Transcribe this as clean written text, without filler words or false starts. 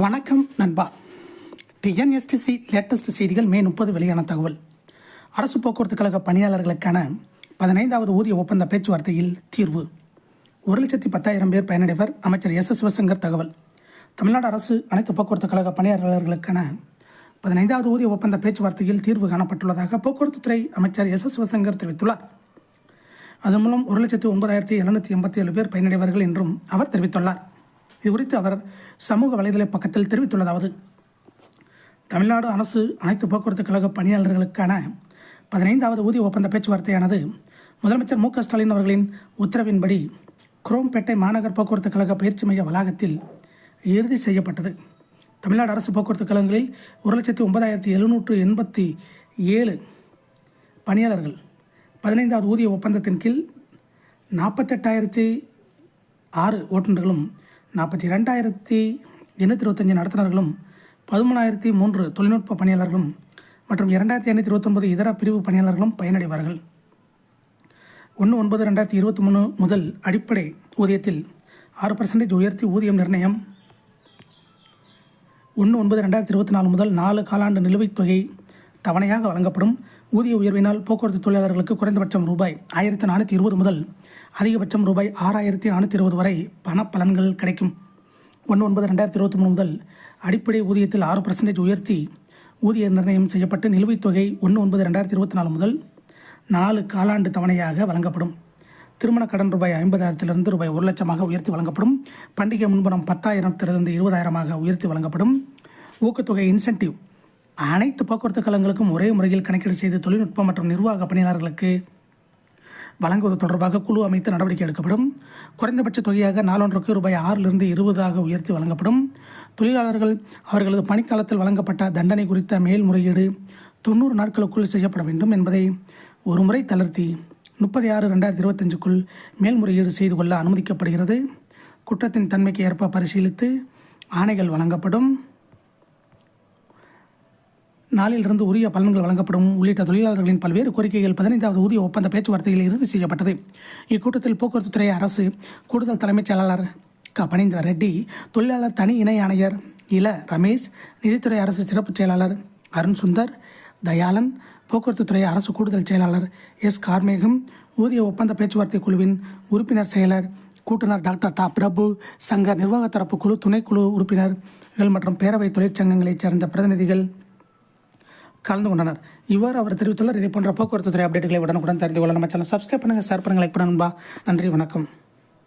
வணக்கம் நண்பா. TNSTC latest செய்திகள் மே 30 வெளியான தகவல். அரசு போக்குவரத்து கழக பணியாளர்களுக்கான 15வது ஊதிய ஒப்பந்த பேச்சுவார்த்தையில் தீர்வு. 1,10,000 பேர் பயனடைவர். அமைச்சர் எஸ். சிவசங்கர் தகவல். தமிழ்நாடு அரசு அனைத்து போக்குவரத்து கழக பணியாளர்களுக்கான 15வது ஊதிய ஒப்பந்த பேச்சுவார்த்தையில் தீர்வு காணப்பட்டுள்ளதாக போக்குவரத்துத்துறை அமைச்சர் எஸ். சிவசங்கர் தெரிவித்துள்ளார். அதன் மூலம் 1,09,787 பேர் பயனடைவார்கள் என்றும் அவர் தெரிவித்துள்ளார். இதுகுறித்து அவர் சமூக வலைதள பக்கத்தில் தெரிவித்துள்ளதாவது: தமிழ்நாடு அரசு அனைத்து போக்குவரத்து கழக பணியாளர்களுக்கான 15வது ஊதிய ஒப்பந்த பேச்சுவார்த்தையானது முதலமைச்சர் மு.க. ஸ்டாலின் அவர்களின் உத்தரவின்படி குரோம்பேட்டை மாநகர் போக்குவரத்து கழக பயிற்சி மைய வளாகத்தில் இறுதி செய்யப்பட்டது. தமிழ்நாடு அரசு போக்குவரத்து கழகங்களில் 1,09,787 பணியாளர்கள் 15வது ஊதிய ஒப்பந்தத்தின் கீழ் 48,006 ஓட்டுநர்களும் 42,825 நடத்துனர்களும் 13,003 தொழில்நுட்ப பணியாளர்களும் மற்றும் 2,529 இதர பிரிவு பணியாளர்களும் பயனடைவார்கள். 1/9/2023 முதல் அடிப்படை ஊதியத்தில் 6% உயர்த்தி ஊதியம் நிர்ணயம். 1/9/2024 முதல் 4 காலாண்டு நிலுவைத் தொகை தவணையாக வழங்கப்படும். ஊதிய உயர்வினால் போக்குவரத்து தொழிலாளர்களுக்கு குறைந்தபட்சம் ரூபாய் 1,420 முதல் அதிகபட்சம் ரூபாய் 6,420 வரை பணப்பலன்கள் கிடைக்கும். 1/9/2023 முதல் அடிப்படை ஊதியத்தில் 6% உயர்த்தி ஊதிய நிர்ணயம் செய்யப்பட்டு நிலுவைத் தொகை 1/9/2024 முதல் 4 காலாண்டு தவணையாக வழங்கப்படும். திருமண கடன் ரூபாய் 50,000 ரூபாய் 1,00,000 உயர்த்தி வழங்கப்படும். பண்டிகை முன்பணம் 10,000 20,000 உயர்த்தி வழங்கப்படும். ஊக்கத்தொகை இன்சென்டிவ் அனைத்து போக்குவரத்து கழகங்களுக்கும் ஒரே முறையில் கணக்கீடு செய்து தொழில்நுட்ப மற்றும் நிர்வாக பணியாளர்களுக்கு வழங்குவது தொடர்பாக குழு அமைத்து நடவடிக்கை எடுக்கப்படும். குறைந்தபட்ச தொகையாக நாளொன்றுக்கு ரூபாய் 6 20 உயர்த்தி வழங்கப்படும். தொழிலாளர்கள் அவர்களது பணிக்காலத்தில் வழங்கப்பட்ட தண்டனை குறித்த மேல்முறையீடு 90 நாட்களுக்குள் செய்யப்பட வேண்டும் என்பதை ஒருமுறை தளர்த்தி 30/6/2025க்குள் மேல்முறையீடு செய்து கொள்ள அனுமதிக்கப்படுகிறது. குற்றத்தின் தன்மைக்கு ஏற்ப பரிசீலித்து ஆணைகள் வழங்கப்படும். நாளிலிருந்து உரிய பலன்கள் வழங்கப்படும் உள்ளிட்ட தொழிலாளர்களின் பல்வேறு கோரிக்கைகள் 15வது ஊதிய ஒப்பந்த பேச்சுவார்த்தையில் இறுதி செய்யப்பட்டது. இக்கூட்டத்தில் போக்குவரத்துத்துறை அரசு கூடுதல் தலைமைச் செயலாளர் பனீந்திர ரெட்டி, தொழிலாளர் தனி இணை ஆணையர் இல ரமேஷ், நிதித்துறை அரசு சிறப்பு செயலாளர் அருண் சுந்தர் தயாளன், போக்குவரத்துத்துறை அரசு கூடுதல் செயலாளர் எஸ். கார்மேகம், ஊதிய ஒப்பந்த பேச்சுவார்த்தை குழுவின் உறுப்பினர் செயலர் கூட்டுநர் டாக்டர் தா. பிரபு, சங்க நிர்வாக தரப்பு குழு துணைக்குழு உறுப்பினர்கள் மற்றும் பேரவை தொழிற்சங்கங்களைச் சேர்ந்த பிரதிநிதிகள் கலந்து கொண்டனர். இவ்வாறு அவர் தெரிவித்துள்ளார். இதே போன்ற போக்குவரத்து துறை அப்டேட்டுகளை உடனுக்குடன் தெரிந்து கொள்ள நம்ம சேனல் சப்ஸ்கிரைப் பண்ணுங்கள், ஷேர் பண்ணுங்கள், லைக் பண்ணுங்கள். நன்றி, வணக்கம்.